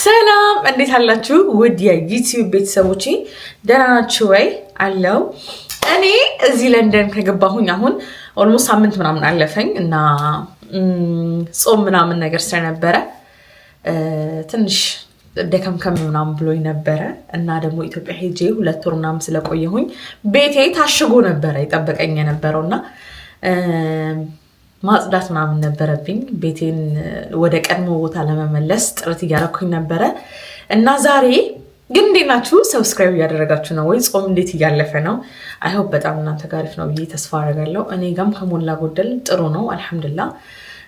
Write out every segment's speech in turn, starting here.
ሰላም እንዴት አላችሁ? ውድ የዩቲዩብ ቤተሰቦቼ ደህና ናችሁ ወይ? አለው እኔ እዚህ ለንደን ከገባሁኝ አሁን ኦልሞስት ሳምንት ምናምን አለፈኝ እና ጾም ምናምን ነገር ስለነበረ ትንሽ ደከምከም ምናምን ብሎኝ ነበረ እና ደግሞ ኢትዮጵያ ሄጄ 2 ወር ምናምን ስለቆየሁኝ ቤቴ ታሽጎ ነበረ ይጠበቀኝ የነበረውና ማጽዳት ምናምን ነበረብኝ ቤቴን ወደ ቀድሞ ቦታ ለመመለስ ጥረት እያደረኩኝ ነበረ እና ዛሬ ግን እንዴት ናችሁ? ሰብስክራይብ እያደረጋችሁ ነው ወይ? ጾም እንዴት እያለፈ ነው? አይ ሆፕ በጣም እናንተ ጋር አሪፍ ነው ብዬ ተስፋ አደርጋለሁ። እኔ ጋም ከሞላ ጎደል ጥሩ ነው አልሐምዱሊላህ።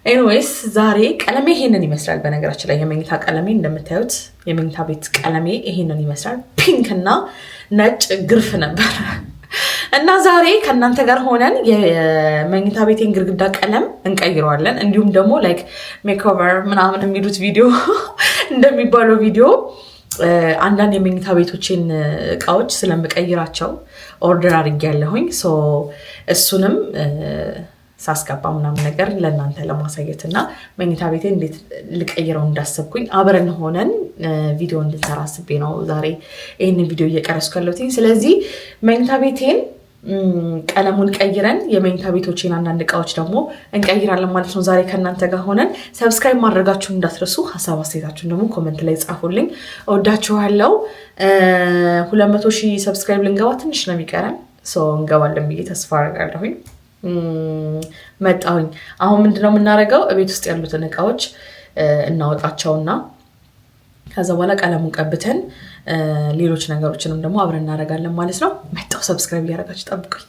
ኤኒዌይስ ዛሬ ቀለሜ ይሄንን ይመስላል። በነገራችን ላይ የመኝታ ቀለሜ እንደምታዩት የመኝታ ቤት ቀለሜ ይሄንን ይመስላል። ፒንክ እና ነጭ ግርፍ ነበር እና ዛሬ ከእናንተ ጋር ሆነን የመኝታ ቤቴን ግድግዳ ቀለም እንቀይረዋለን። እንዲሁም ደግሞ ላይክ ሜክኦቨር ምናምን የሚሉት ቪዲዮ እንደሚባለው ቪዲዮ አንዳንድ የመኝታ ቤቶችን እቃዎች ስለምቀይራቸው ኦርደር አድርጌያለሁኝ። እሱንም ሳስገባ ምናምን ነገር ለእናንተ ለማሳየት እና መኝታ ቤቴን እንዴት ልቀይረው እንዳሰብኩኝ አብረን ሆነን ቪዲዮ እንድንሰራ አስቤ ነው ዛሬ ይህንን ቪዲዮ እየቀረስኩ ያለሁት። ስለዚህ መኝታ ቤቴን ቀለሙን ቀይረን የመኝታ ቤቶችን አንዳንድ እቃዎች ደግሞ እንቀይራለን ማለት ነው ዛሬ ከእናንተ ጋር ሆነን። ሰብስክራይብ ማድረጋችሁን እንዳትረሱ፣ ሀሳብ አስተያየታችሁን ደግሞ ኮመንት ላይ ጻፉልኝ። እወዳችኋለሁ። 200,000 ሰብስክራይብ ልንገባ ትንሽ ነው የሚቀረን፣ እንገባለን ብዬ ተስፋ አደርጋለሁኝ። መጣሁኝ። አሁን ምንድነው የምናደርገው? ቤት ውስጥ ያሉትን እቃዎች እናወጣቸውና ከዛ በኋላ ቀለሙን ቀብተን ሌሎች ነገሮችንም ደግሞ አብረን እናደርጋለን ማለት ነው። መጣሁ። ሰብስክራይብ እያደረጋችሁ ጠብቁኝ።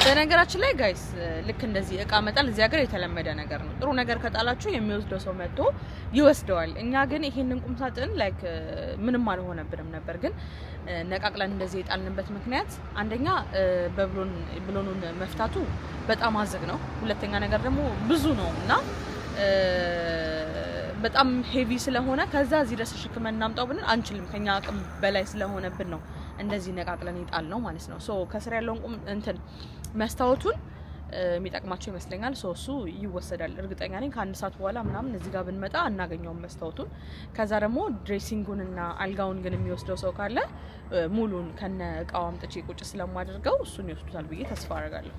በነገራችን ላይ ጋይስ ልክ እንደዚህ እቃ መጣል እዚህ ሀገር የተለመደ ነገር ነው። ጥሩ ነገር ከጣላችሁ የሚወስደው ሰው መጥቶ ይወስደዋል። እኛ ግን ይሄንን ቁም ሳጥን ላይክ ምንም አልሆነብንም ነበር፣ ግን ነቃቅለን እንደዚህ የጣልንበት ምክንያት አንደኛ ብሎኑን መፍታቱ በጣም አዝግ ነው። ሁለተኛ ነገር ደግሞ ብዙ ነው እና በጣም ሄቪ ስለሆነ ከዛ እዚህ ድረስ ተሸክመን እናምጣው ብለን አንችልም። ከኛ አቅም በላይ ስለሆነብን ነው እንደዚህ ነቃቅለን ይጣል ነው ማለት ነው። ከስር ያለውን እንትን መስታወቱን የሚጠቅማቸው ይመስለኛል። እሱ ይወሰዳል እርግጠኛ ነኝ። ከአንድ ሰዓት በኋላ ምናምን እዚህ ጋር ብንመጣ አናገኘውም መስታወቱን። ከዛ ደግሞ ድሬሲንጉን እና አልጋውን ግን የሚወስደው ሰው ካለ ሙሉን ከነ እቃው አምጥቼ ቁጭ ስለማደርገው እሱን ይወስዱታል ብዬ ተስፋ አደርጋለሁ።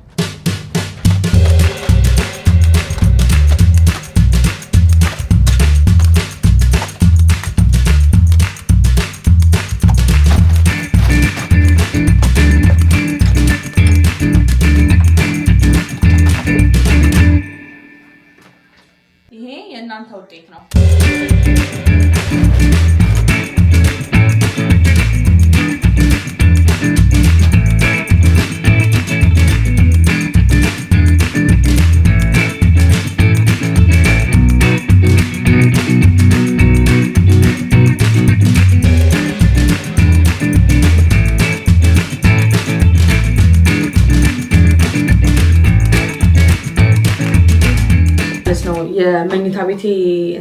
የመኝታ ቤቴ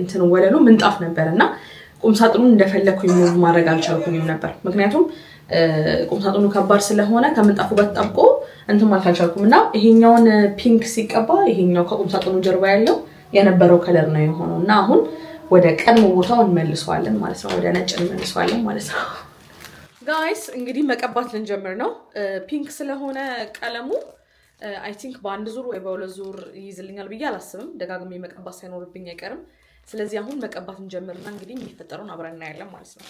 እንትን ወለሉ ምንጣፍ ነበርና ቁምሳጥኑን እንደፈለኩኝ ሙቭ ማድረግ አልቻልኩኝም ነበር ምክንያቱም ቁምሳጥኑ ከባድ ስለሆነ ከምንጣፉ ጋር ተጣብቆ እንትን ማለት አልቻልኩም እና ይሄኛውን ፒንክ ሲቀባ ይሄኛው ከቁምሳጥኑ ጀርባ ያለው የነበረው ከለር ነው የሆነው እና አሁን ወደ ቀድሞ ቦታው እንመልሰዋለን ማለት ነው ወደ ነጭ እንመልሰዋለን ማለት ነው ጋይስ እንግዲህ መቀባት ልንጀምር ነው ፒንክ ስለሆነ ቀለሙ አይ ቲንክ በአንድ ዙር ወይ በሁለት ዙር ይይዝልኛል ብዬ አላስብም ደጋግሜ መቀባት ሳይኖርብኝ አይቀርም ስለዚህ አሁን መቀባት እንጀምርና እንግዲህ የሚፈጠረውን አብረን እናያለን ማለት ነው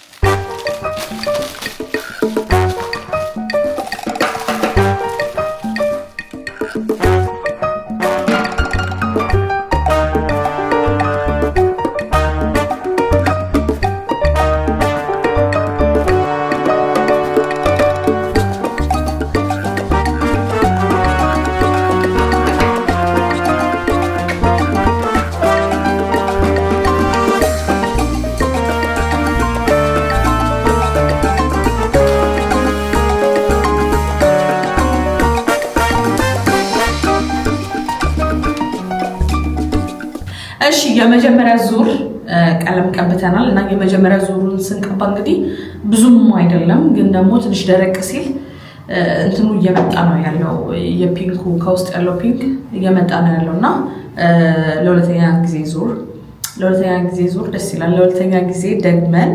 እሺ የመጀመሪያ ዙር ቀለም ቀብተናል እና የመጀመሪያ ዙሩን ስንቀባ እንግዲህ ብዙም አይደለም ግን ደግሞ ትንሽ ደረቅ ሲል እንትኑ እየመጣ ነው ያለው የፒንኩ ከውስጥ ያለው ፒንክ እየመጣ ነው ያለውና ለሁለተኛ ጊዜ ዙር ደስ ይላል ለሁለተኛ ጊዜ ደግመን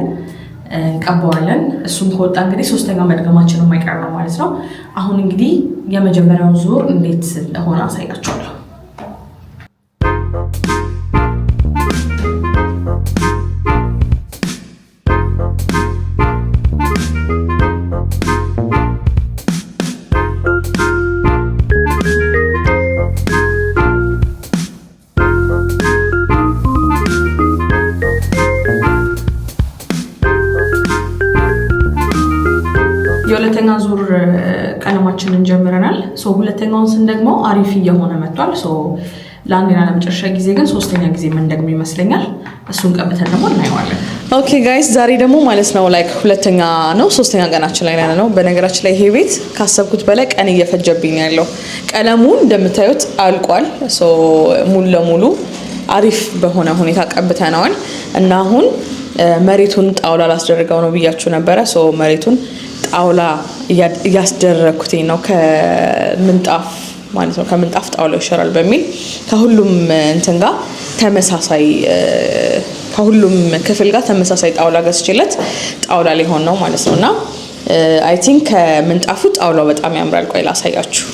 ቀባዋለን እሱም ከወጣ እንግዲህ ሶስተኛው መድገማችን የማይቀር ነው ማለት ነው አሁን እንግዲህ የመጀመሪያው ዙር እንዴት እንደሆነ አሳያችኋለሁ የሁለተኛ ዙር ቀለማችንን ጀምረናል ሁለተኛውን ስንደግመው አሪፍ እየሆነ መጥቷል ለአንዴና ለመጨረሻ ጊዜ ግን ሶስተኛ ጊዜ ምንደግም ይመስለኛል እሱን ቀብተን ደግሞ እናየዋለን ኦኬ ጋይስ ዛሬ ደግሞ ማለት ነው ላይክ ሁለተኛ ነው ሶስተኛ ቀናችን ላይ ነው በነገራችን ላይ ይሄ ቤት ካሰብኩት በላይ ቀን እየፈጀብኝ ያለው ቀለሙ እንደምታዩት አልቋል ሙሉ ለሙሉ አሪፍ በሆነ ሁኔታ ቀብተናል እና አሁን መሬቱን ጣውላ ላስደርገው ነው ብያችሁ ነበረ መሬቱን ጣውላ እያስደረኩትኝ ነው ከምንጣፍ ማለት ነው ከምንጣፍ ጣውላ ይሻላል በሚል ከሁሉም እንትን ጋር ተመሳሳይ ከሁሉም ክፍል ጋር ተመሳሳይ ጣውላ ገዝቼለት ጣውላ ሊሆን ነው ማለት ነውና አይ ቲንክ ከምንጣፉ ጣውላው በጣም ያምራል ቆይ ላሳያችሁ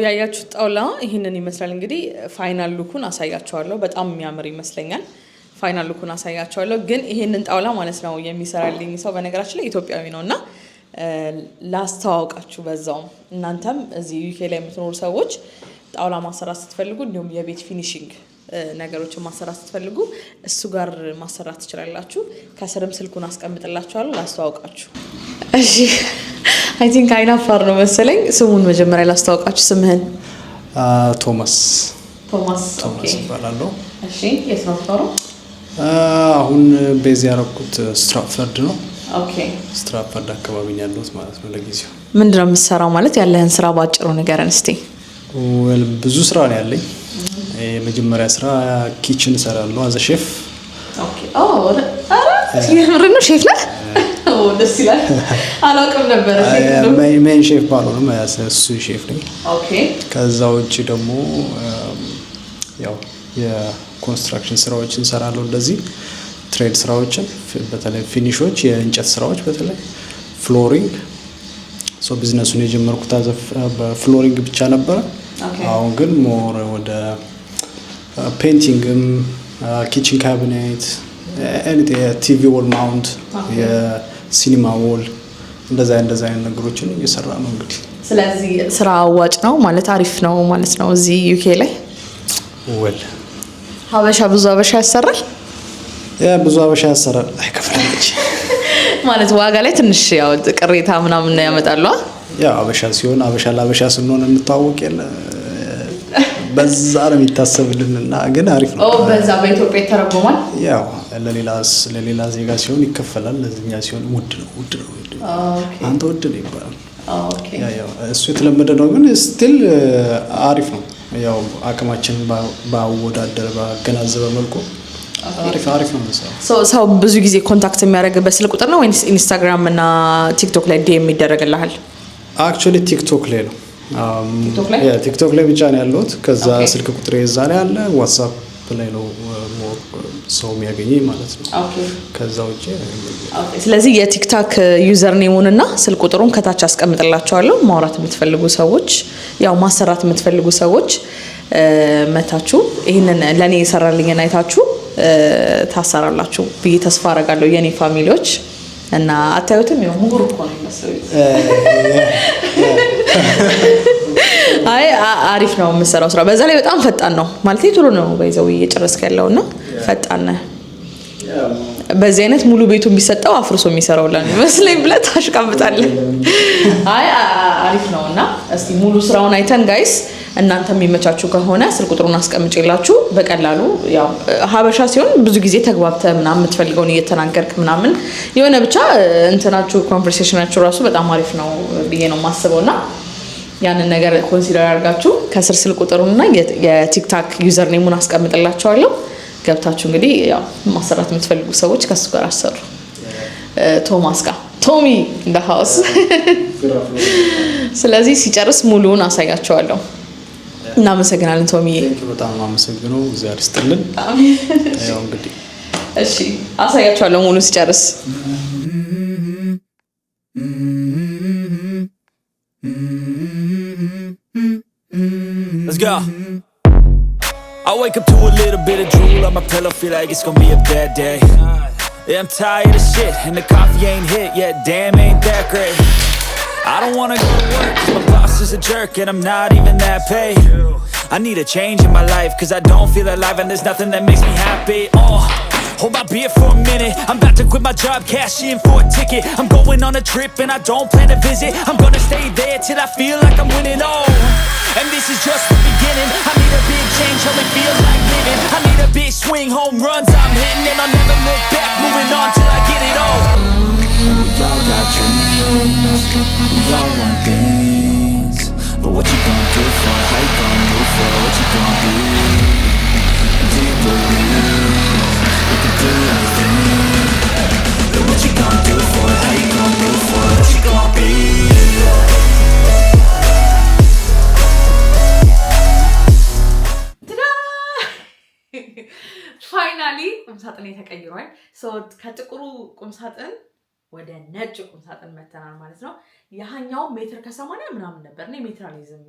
ያያችሁ ጣውላ ይሄንን ይመስላል እንግዲህ ፋይናል ሉኩን አሳያችኋለሁ በጣም የሚያምር ይመስለኛል ፋይናል ሉኩን አሳያችኋለሁ ግን ይሄንን ጣውላ ማለት ነው የሚሰራልኝ ሰው በነገራችን ላይ ኢትዮጵያዊ ነውና ላስተዋውቃችሁ በዛውም እናንተም እዚህ ዩኬ ላይ የምትኖሩ ሰዎች ጣውላ ማሰራት ስትፈልጉ እንዲሁም የቤት ፊኒሺንግ ነገሮችን ማሰራት ስትፈልጉ እሱ ጋር ማሰራት ትችላላችሁ ከስርም ስልኩን አስቀምጥላችኋለሁ ላስተዋውቃችሁ እሺ አይ ቲንክ አይናፋር ነው መሰለኝ ስሙን መጀመሪያ ላስተዋውቃችሁ ስምህን ቶማስ ኦኬ ይባላለሁ እሺ የት ነው የምትኖረው አሁን ቤዝ ያደረኩት ስትራትፈርድ ነው ኦኬ ስትራትፈርድ አካባቢ ነው ያለሁት ማለት ነው ለጊዜው ምንድነው የምትሰራው ማለት ያለህን ስራ ባጭሩ ንገረን እስቲ ብዙ ስራ ነው ያለኝ የመጀመሪያ ስራ ኪችን እሰራለሁ አዘ ሼፍ ኦኬ ሼፍ ነህ ደስ ይላል አላውቅም ነበር ሜን ሼፍ ባልሆንም እሱ ሼፍ ነኝ ኦኬ ከዛ ውጭ ደግሞ ያው የኮንስትራክሽን ስራዎችን እንሰራለሁ እንደዚህ ትሬድ ስራዎችን በተለይ ፊኒሾች የእንጨት ስራዎች በተለይ ፍሎሪንግ ቢዝነሱን የጀመርኩት በፍሎሪንግ ብቻ ነበረ አሁን ግን ሞር ወደ ፔንቲንግም ኪችን ካቢኔት ቲቪ ዎል ማውንት የሲኒማ ዎል እንደዛ አይነት ነገሮችን እየሰራ ነው እንግዲህ ስለዚህ ስራ አዋጭ ነው ማለት አሪፍ ነው ማለት ነው እዚህ ዩኬ ላይ ወል ብዙ ሀበሻ ያሰራል ብዙ ሀበሻ ያሰራል አይከፍልም ማለት ዋጋ ላይ ትንሽ ያው ቅሬታ ምናምን ያመጣሉ ያ ሀበሻ ሲሆን ሀበሻ ለሀበሻ ስንሆን እንታወቅ የለ በዛ ነው የሚታሰብልንና ግን አሪፍ ነው። በዛ በኢትዮጵያ ተረጎማል። ያው ለሌላ ዜጋ ሲሆን ይከፈላል፣ ለኛ ሲሆን ውድ ነው። አንተ ውድ ነው ይባላል። ያው እሱ የተለመደ ነው፣ ግን ስቲል አሪፍ ነው። ያው አቅማችን ባወዳደረ ባገናዘበ መልኩ አሪፍ ነው። ሰው ብዙ ጊዜ ኮንታክት የሚያደርግበት ስልክ ቁጥር ነው ወይስ ኢንስታግራም እና ቲክቶክ ላይ ዲኤም ይደረግልሃል? አክቹሊ ቲክቶክ ላይ ነው። ቲክቶክ ላይ ብቻ ነው ያለሁት። ከዛ ስልክ ቁጥር እዛ ላይ አለ። ዋትስአፕ ላይ ነው ሰው የሚያገኘኝ ማለት ነው። ከዛ ውጪ ስለዚህ የቲክታክ ዩዘር ኔሙን እና ስልክ ቁጥሩን ከታች አስቀምጥላችኋለሁ። ማውራት የምትፈልጉ ሰዎች፣ ያው ማሰራት የምትፈልጉ ሰዎች መታችሁ ይሄንን ለኔ የሰራልኝና አይታችሁ ታሰራላችሁ ብዬ ተስፋ አደርጋለሁ የኔ ፋሚሊዎች። እና አታዩትም? ያው ሙጉር እኮ ነው የሚመስለው። አሪፍ ነው የምሰራው ስራ። በዛ ላይ በጣም ፈጣን ነው ማለት ቶሎ ነው በይዘው እየጨረስክ ያለውና ፈጣን ነህ። በዚህ አይነት ሙሉ ቤቱ የሚሰጠው አፍርሶ የሚሰራው ለኔ መስለኝ ብለህ ታሽቃብጣለህ። አሪፍ ነውና እስቲ ሙሉ ስራውን አይተን ጋይስ እናንተ የሚመቻችሁ ከሆነ ስልክ ቁጥሩን አስቀምጬላችሁ በቀላሉ ያው ሀበሻ ሲሆን ብዙ ጊዜ ተግባብተህ ምናምን የምትፈልገውን እየተናገርክ ምናምን የሆነ ብቻ እንትናችሁ ኮንቨርሴሽናችሁ ራሱ በጣም አሪፍ ነው ብዬ ነው የማስበውና ያንን ነገር ኮንሲደር አድርጋችሁ ከስር ስልክ ቁጥሩንና የቲክታክ ዩዘር ኔሙን አስቀምጥላችኋለሁ። ገብታችሁ እንግዲህ ያው ማሰራት የምትፈልጉ ሰዎች ከሱ ጋር አሰሩ። ቶማስ ጋር ቶሚ እንደ ሃውስ። ስለዚህ ሲጨርስ ሙሉውን አሳያችኋለሁ። እናመሰግናለን ቶሚዬ። በጣም አመሰግናለሁ። እግዚአብሔር ይስጥልን። ያው እንግዲህ እሺ አሳያችኋለሁ ሙሉ ሲጨርስ። Let's go. I wake up to a little bit of drool on my pillow, feel like it's gonna be a bad day. Yeah, I'm tired of shit, and the coffee ain't hit yet, damn ain't that great. I don't wanna go to work, cause my boss is a jerk, and I'm not even that paid. I need a change in my life, cause I don't feel alive, and there's nothing that makes me happy. Hold my beer for a minute, I'm about to quit my job, cash in for a ticket. I'm going on a trip and I don't plan to visit. I'm gonna stay there till I feel like I'm winning, and this is just the beginning. I need a big change, how it feels like living. I need a big swing, home runs I'm hitting, and I'll never look back, moving on till I get it all. We all got dreams, we all want things, but what you gonna do for it? How you gonna move for it? What you gonna be? Do you believe you can do anything? But what you gonna do for it? How you gonna move for it? What you gonna be? ፋይናሊ ቁምሳጥን ተቀይሯል። ከጥቁሩ ቁምሳጥን ወደ ነጭ ቁምሳጥን መተናል ማለት ነው። ያኛው ሜትር ከ80 ምናምን ነበር። እኔ ሜትራሊዝም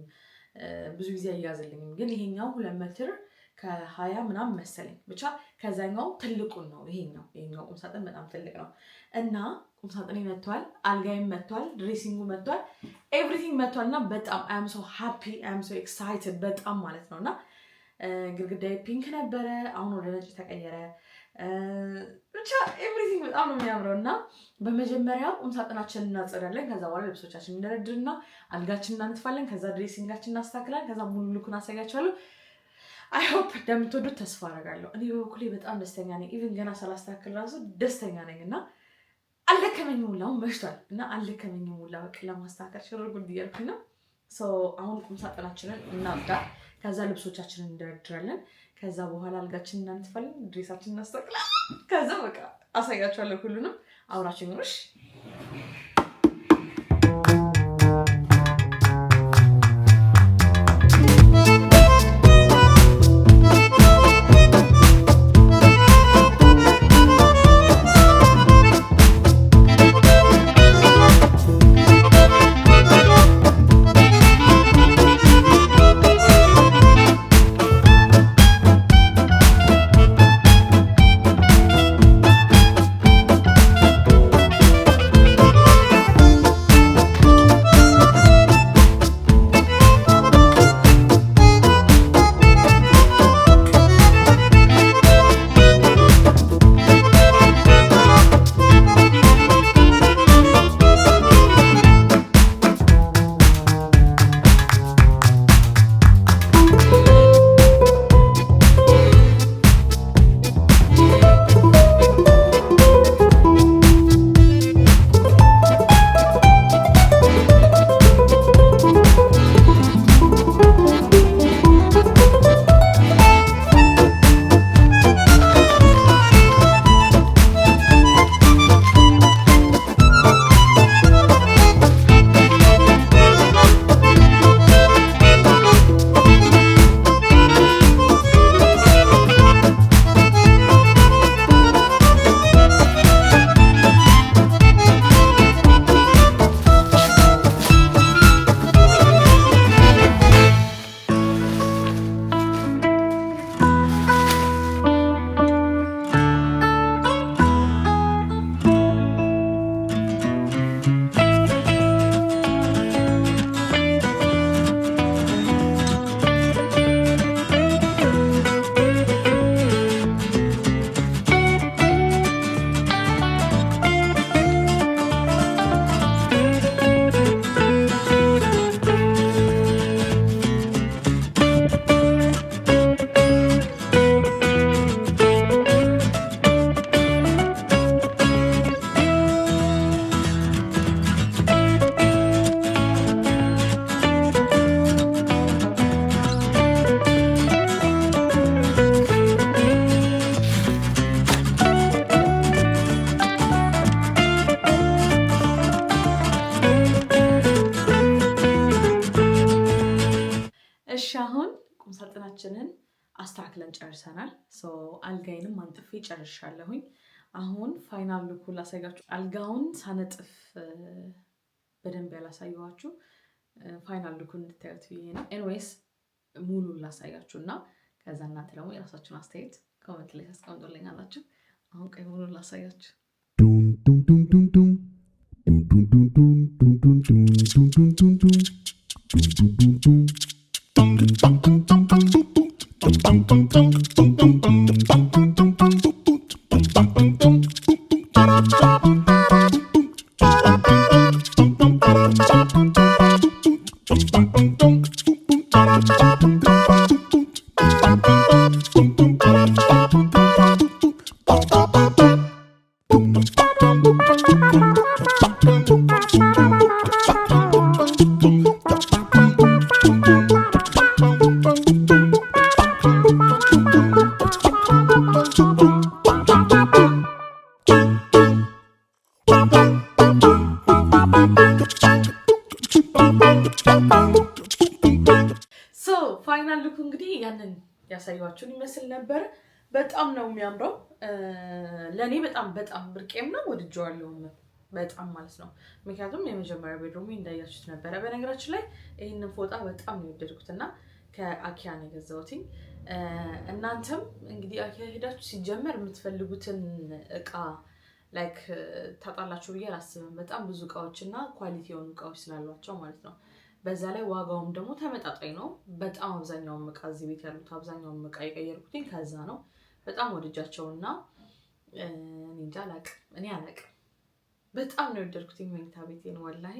ብዙ ጊዜ አያዝልኝም፣ ግን ይሄኛው 2 ሜትር ከ20 ምናምን መሰለኝ። ብቻ ከዛኛው ትልቁን ነው ይሄኛው ቁምሳጥን በጣም ትልቅ ነው እና ቁምሳጥኔ መጥቷል፣ አልጋዬም መጥቷል፣ ድሬሲንጉ መጥቷል፣ ኤቭሪቲንግ መጥቷልና በጣም አይ አም ሶ ሃፒ አይ አም ሶ ኤክሳይትድ በጣም ማለት ነውና ግድግዳዬ ፒንክ ነበረ፣ አሁን ወደ ነጭ ተቀየረ። ብቻ ኤቭሪቲንግ በጣም ነው የሚያምረው እና በመጀመሪያ ቁምሳጥናችንን እናጸዳለን። ከዛ በኋላ ልብሶቻችንን እንደረድርና አልጋችንን እናንጥፋለን። ከዛ ድሬሲንጋችንን እናስተካክላለን። ከዛ ሙሉ ልኩን አሳያችኋለሁ። አይ ሆፕ እንደምትወዱት ተስፋ አደርጋለሁ። እኔ በበኩሌ በጣም ደስተኛ ነኝ። ኢቭን ገና ሳላስተካክል ራሱ ደስተኛ ነኝ እና አልደከመኝም ሁላ አሁን መሽቷል እና አልደከመኝም ሁላ በቃ ለማስተካከል ሽርጉድ እያልኩኝ ነው። አሁን ቁምሳጥናችንን እናጽዳ። ከዛ ልብሶቻችንን እንደረድራለን። ከዛ በኋላ አልጋችንን እናንጥፋለን፣ ድሬሳችንን እናስተካክላለን። ከዛ በቃ አሳያችኋለሁ ሁሉንም። አብራችሁኝ ነሽ። ቁም ሳጥናችንን አስተካክለን ጨርሰናል። ሶ አልጋዬንም አንጥፌ ጨርሻለሁኝ። አሁን ፋይናል ሉኩ ላሳያችሁ። አልጋውን ሳነጥፍ በደንብ ያላሳየኋችሁ ፋይናል ሉኩን እንድታዩት ብዬ ነው። ኤንዌይስ ሙሉ ላሳያችሁ እና ከዛ እናንተ ደግሞ የራሳችሁን አስተያየት ኮመንት ላይ ታስቀምጡልኛላችሁ። አሁን ቀይ ሙሉ ላሳያችሁ። ፋይናል ሉክ እንግዲህ ያንን ያሳያችሁን ይመስል ነበር። በጣም ነው የሚያምረው። ለኔ በጣም ብርቄም ነው፣ ወድጄዋለሁ በጣም ማለት ነው። ምክንያቱም የመጀመሪያ ቤድሩም እንዳያችሁት ነበረ። በነገራችን ላይ ይህንን ፎጣ በጣም ነው የወደድኩት እና ከአኪያ ነው የገዛሁት። እናንተም እንግዲህ አኪያ ሄዳችሁ ሲጀመር የምትፈልጉትን እቃ ላይክ ታጣላችሁ ብዬ አላስብም። በጣም ብዙ እቃዎች እና ኳሊቲ የሆኑ እቃዎች ስላሏቸው ማለት ነው። በዛ ላይ ዋጋውም ደግሞ ተመጣጣኝ ነው። በጣም አብዛኛውን እቃ እዚህ ቤት ያሉት አብዛኛውን እቃ የቀየርኩትኝ ከዛ ነው። በጣም ወድጃቸውና እንጃ እኔ አላቅም በጣም ነው የወደድኩትኝ መኝታ ቤቴን ወላሂ።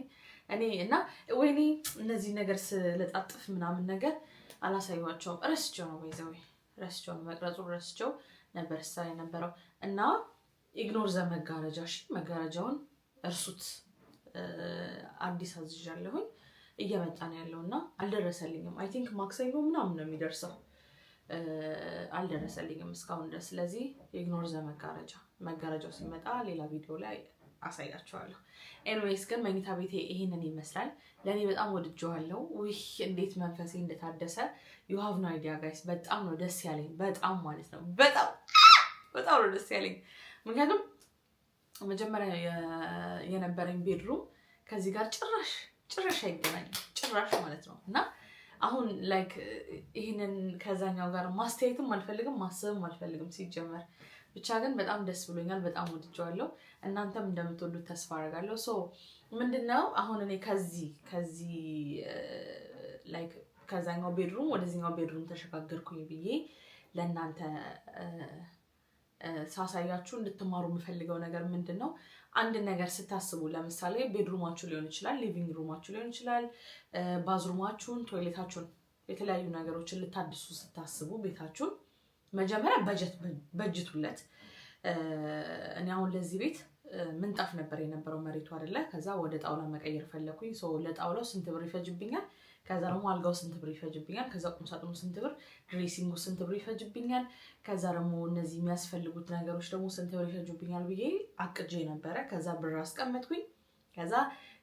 እኔ እና ወይኔ እነዚህ ነገር ስለጣጥፍ ምናምን ነገር አላሳየኋቸውም። ረስቼው ነው ወይዘው ረስቼው ነው መቅረጹ ረስቼው ነበር ስራ የነበረው እና ኢግኖር ዘ መጋረጃ። እሺ መጋረጃውን እርሱት። አዲስ አዝዣለሁኝ እየመጣ ነው ያለውና አልደረሰልኝም። አይ ቲንክ ማክሰኞ ምናምን ነው የሚደርሰው። አልደረሰልኝም እስካሁን ድረስ። ስለዚህ ኢግኖር ዘ መጋረጃው ሲመጣ ሌላ ቪዲዮ ላይ አሳያችኋለሁ። ኤንዌይስ ግን መኝታ ቤቴ ይሄንን ይመስላል። ለኔ በጣም ወድጄዋለሁ። ውይ እንዴት መንፈሴ እንደታደሰ ዩ ሃቭ ኖ አይዲያ ጋይስ። በጣም ነው ደስ ያለኝ። በጣም ማለት ነው በጣም ነው ደስ ያለኝ። ምክንያቱም መጀመሪያ የነበረኝ ቤድሩም ከዚህ ጋር ጭራሽ አይገናኝም ጭራሽ ማለት ነው። እና አሁን ላይክ ይሄንን ከዛኛው ጋር ማስተያየትም አልፈልግም ማሰብም አልፈልግም ሲጀመር። ብቻ ግን በጣም ደስ ብሎኛል። በጣም ወድጄዋለሁ። እናንተም እንደምትወዱት ተስፋ አደርጋለሁ። ሶ ምንድነው አሁን እኔ ከዚህ ላይክ ከዛኛው ቤድሩም ወደዚህኛው ቤድሩም ተሸጋገርኩኝ ብዬ ለእናንተ ሳሳያችሁ እንድትማሩ የምፈልገው ነገር ምንድነው? አንድ ነገር ስታስቡ ለምሳሌ ቤድሩማችሁ ሊሆን ይችላል፣ ሊቪንግ ሩማችሁ ሊሆን ይችላል፣ ባዝሩማችሁን፣ ቶይሌታችሁን የተለያዩ ነገሮችን ልታድሱ ስታስቡ ቤታችሁን መጀመሪያ በጅቱለት። እኔ አሁን ለዚህ ቤት ምንጣፍ ነበር የነበረው መሬቱ አይደለ። ከዛ ወደ ጣውላ መቀየር ፈለኩኝ። ለጣውላው ስንት ብር ይፈጅብኛል? ከዛ ደግሞ አልጋው ስንት ብር ይፈጅብኛል? ከዛ ቁምሳጥኑ ስንት ብር፣ ድሬሲንጉ ስንት ብር ይፈጅብኛል? ከዛ ደግሞ እነዚህ የሚያስፈልጉት ነገሮች ደግሞ ስንት ብር ይፈጅብኛል ብዬ አቅጄ ነበረ። ከዛ ብር አስቀመጥኩኝ። ከዛ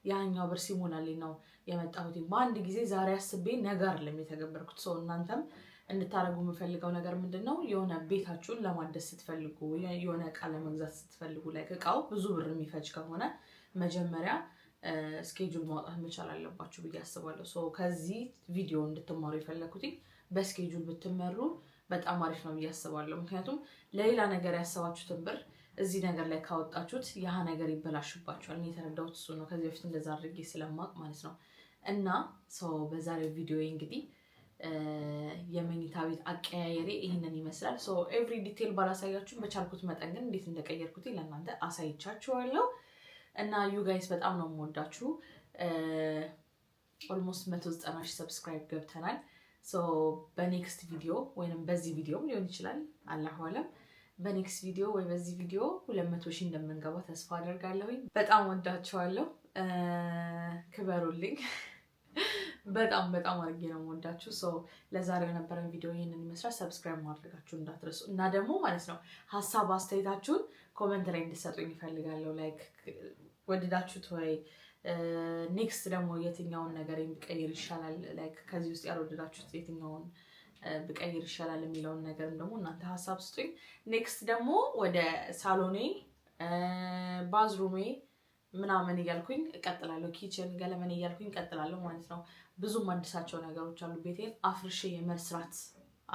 ያኛው ብር ሲሞላልኝ ነው የመጣሁት በአንድ ጊዜ። ዛሬ አስቤ ነገር አይደለም የተገበርኩት። እናንተም እንድታረጉ የምፈልገው ነገር ምንድነው? የሆነ ቤታችሁን ለማደስ ስትፈልጉ፣ የሆነ እቃ ለመግዛት ስትፈልጉ ላይ እቃው ብዙ ብር የሚፈጅ ከሆነ መጀመሪያ ስኬጁል ማውጣት መቻል አለባችሁ ብዬ አስባለሁ። ከዚህ ቪዲዮ እንድትማሩ የፈለኩት በስኬጁል ብትመሩ በጣም አሪፍ ነው ብዬ አስባለሁ። ምክንያቱም ለሌላ ነገር ያሰባችሁትን ብር እዚህ ነገር ላይ ካወጣችሁት ያ ነገር ይበላሽባችኋል። እኔ የተረዳሁት እሱ ነው። ከዚህ በፊት እንደዛ አድርጌ ስለማቅ ማለት ነው። እና በዛሬው ቪዲዮ እንግዲህ የመኝታ ቤት አቀያየሬ ይህንን ይመስላል። ኤቭሪ ዲቴል ባላሳያችሁም በቻልኩት መጠን ግን እንዴት እንደቀየርኩት ለእናንተ አሳይቻችኋለሁ። እና ዩ ጋይስ በጣም ነው የምወዳችሁ። ኦልሞስት 190 ሰብስክራይብ ገብተናል። በኔክስት ቪዲዮ ወይም በዚህ ቪዲዮ ሊሆን ይችላል አላሁ አለም፣ በኔክስት ቪዲዮ ወይ በዚህ ቪዲዮ 200 ሺህ እንደምንገባ ተስፋ አደርጋለሁ። በጣም ወዳችኋለሁ። ክበሩልኝ። በጣም አድርጌ ነው የምወዳችሁ። ለዛሬው የነበረን ቪዲዮ ይህንን ይመስላል። ሰብስክራይብ ማድረጋችሁ እንዳትረሱ እና ደግሞ ማለት ነው ሀሳብ አስተያየታችሁን ኮመንት ላይ እንድሰጡኝ ይፈልጋለሁ። ላይክ ወደዳችሁት ወይ ኔክስት ደግሞ የትኛውን ነገር የሚቀይር ይሻላል፣ ላይክ ከዚህ ውስጥ ያልወደዳችሁት የትኛውን ብቀይር ይሻላል የሚለውን ነገርም ደግሞ እናንተ ሐሳብ ስጡኝ ኔክስት ደግሞ ወደ ሳሎኔ ባዝሩሜ ምናምን እያልኩኝ እቀጥላለሁ ኪችን ገለመን እያልኩኝ እቀጥላለሁ ማለት ነው ብዙ ማድሳቸው ነገሮች አሉ ቤቴን አፍርሼ የመስራት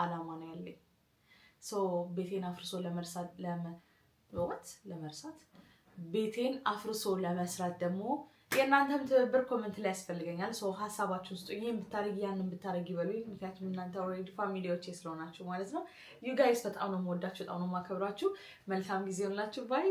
አላማ ነው ያለኝ ሶ ቤቴን አፍርሶ ለመርሳት ቤቴን አፍርሶ ለመስራት ደግሞ የእናንተም ትብብር ኮሜንት ላይ ያስፈልገኛል ሶ ሐሳባችሁ ውስጥ ይሄን ብታረጊ ያንን ብታረጊ በሉኝ ምክንያቱም እናንተ ኦሬዲ ፋሚሊዎቼ ስለሆናችሁ ማለት ነው ዩ ጋይስ በጣም ነው የምወዳችሁ በጣም ነው የማከብራችሁ መልካም ጊዜ ይሁንላችሁ ባይ